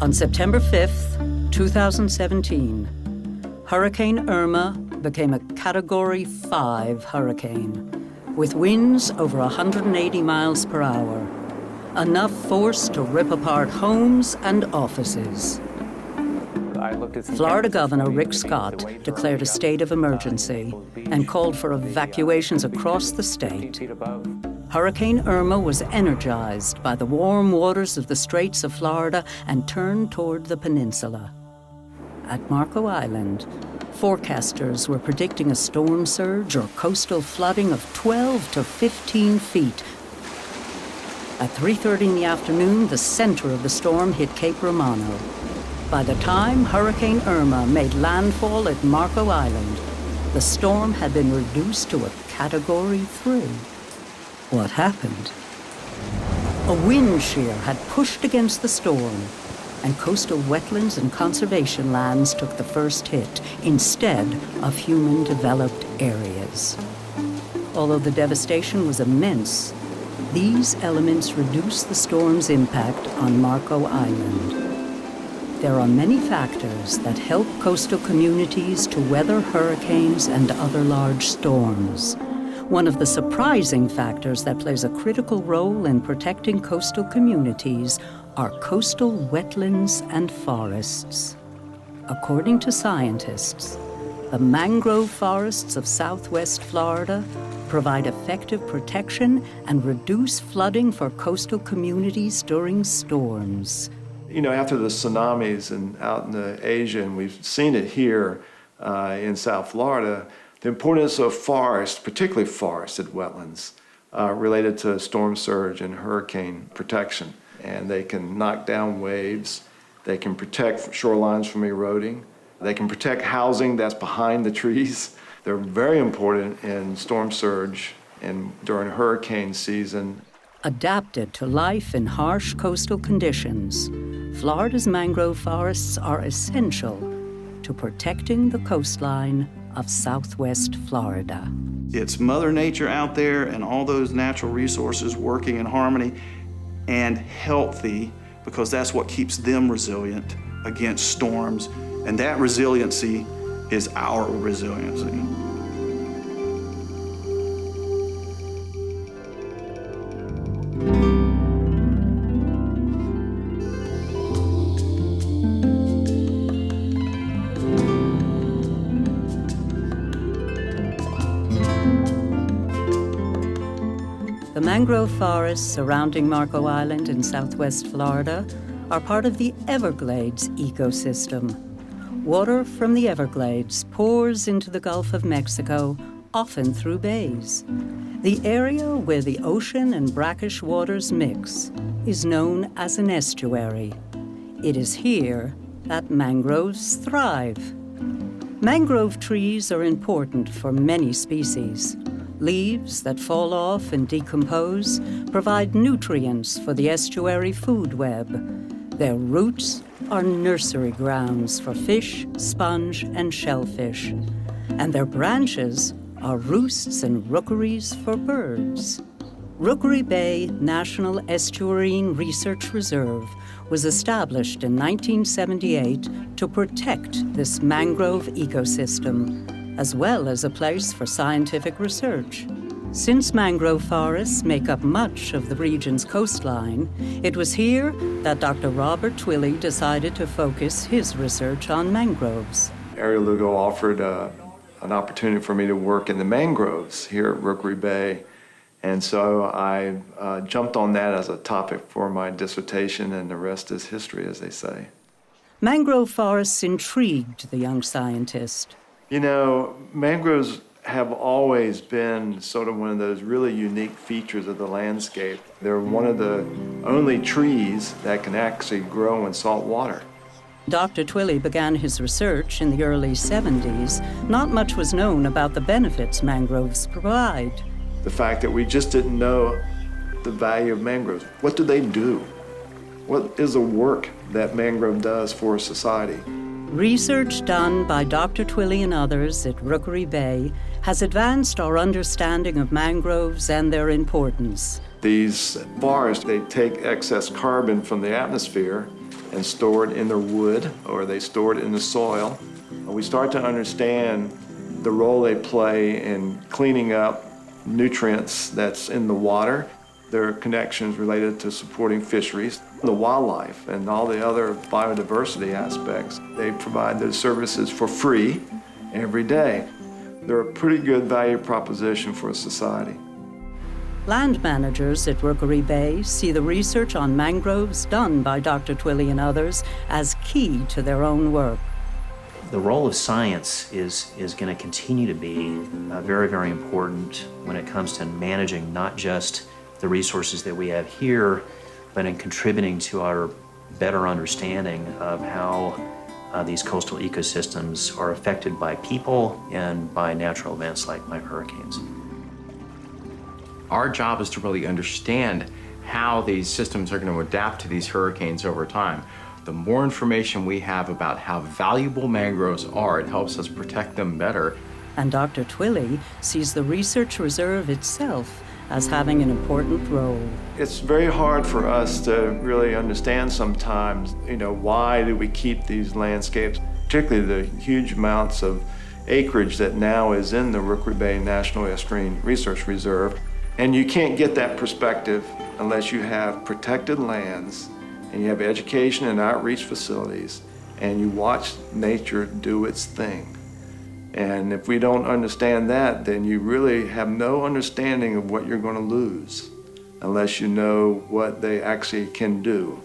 On September 5th, 2017, Hurricane Irma became a Category 5 hurricane with winds over 180 miles per hour, enough force to rip apart homes and offices. Florida Governor Rick Scott declared a state of emergency and called for evacuations across the state. Hurricane Irma was energized by the warm waters of the Straits of Florida and turned toward the peninsula. At Marco Island, forecasters were predicting a storm surge or coastal flooding of 12 to 15 feet. At 3:30 in the afternoon, the center of the storm hit Cape Romano. By the time Hurricane Irma made landfall at Marco Island, the storm had been reduced to a Category 3. What happened? A wind shear had pushed against the storm, and coastal wetlands and conservation lands took the first hit instead of human-developed areas. Although the devastation was immense, these elements reduced the storm's impact on Marco Island. There are many factors that help coastal communities to weather hurricanes and other large storms. One of the surprising factors that plays a critical role in protecting coastal communities are coastal wetlands and forests. According to scientists, the mangrove forests of southwest Florida provide effective protection and reduce flooding for coastal communities during storms. You know, after the tsunamis and out in the Asia, and we've seen it here in South Florida, the importance of forests, particularly forested wetlands, related to storm surge and hurricane protection. And they can knock down waves, they can protect shorelines from eroding, they can protect housing that's behind the trees. They're very important in storm surge and during hurricane season. Adapted to life in harsh coastal conditions, Florida's mangrove forests are essential to protecting the coastline of southwest Florida. It's Mother Nature out there and all those natural resources working in harmony and healthy, because that's what keeps them resilient against storms, and that resiliency is our resiliency. The mangrove forests surrounding Marco Island in southwest Florida are part of the Everglades ecosystem. Water from the Everglades pours into the Gulf of Mexico, often through bays. The area where the ocean and brackish waters mix is known as an estuary. It is here that mangroves thrive. Mangrove trees are important for many species. Leaves that fall off and decompose provide nutrients for the estuary food web. Their roots are nursery grounds for fish, sponge, and shellfish. And their branches are roosts and rookeries for birds. Rookery Bay National Estuarine Research Reserve was established in 1978 to protect this mangrove ecosystem, as well as a place for scientific research. Since mangrove forests make up much of the region's coastline, it was here that Dr. Robert Twilley decided to focus his research on mangroves. Ariel Lugo offered an opportunity for me to work in the mangroves here at Rookery Bay, and so I jumped on that as a topic for my dissertation, and the rest is history, as they say. Mangrove forests intrigued the young scientist. You know, mangroves have always been sort of one of those really unique features of the landscape. They're one of the only trees that can actually grow in salt water. Dr. Twilley began his research in the early 70s. Not much was known about the benefits mangroves provide. The fact that we just didn't know the value of mangroves. What do they do? What is the work that mangrove does for society? Research done by Dr. Twilley and others at Rookery Bay has advanced our understanding of mangroves and their importance. These forests, they take excess carbon from the atmosphere and store it in their wood, or they store it in the soil. We start to understand the role they play in cleaning up nutrients that's in the water. There are connections related to supporting fisheries, the wildlife, and all the other biodiversity aspects. They provide those services for free every day. They're a pretty good value proposition for a society. Land managers at Rookery Bay see the research on mangroves done by Dr. Twilley and others as key to their own work. The role of science is going to continue to be very, very important when it comes to managing not just the resources that we have here, but in contributing to our better understanding of how these coastal ecosystems are affected by people and by natural events like hurricanes. Our job is to really understand how these systems are going to adapt to these hurricanes over time. The more information we have about how valuable mangroves are, it helps us protect them better. And Dr. Twilley sees the research reserve itself as having an important role. It's very hard for us to really understand sometimes, why do we keep these landscapes, particularly the huge amounts of acreage that now is in the Rookery Bay National Estuarine Research Reserve. And you can't get that perspective unless you have protected lands and you have education and outreach facilities and you watch nature do its thing. And if we don't understand that, then you really have no understanding of what you're going to lose unless you know what they actually can do.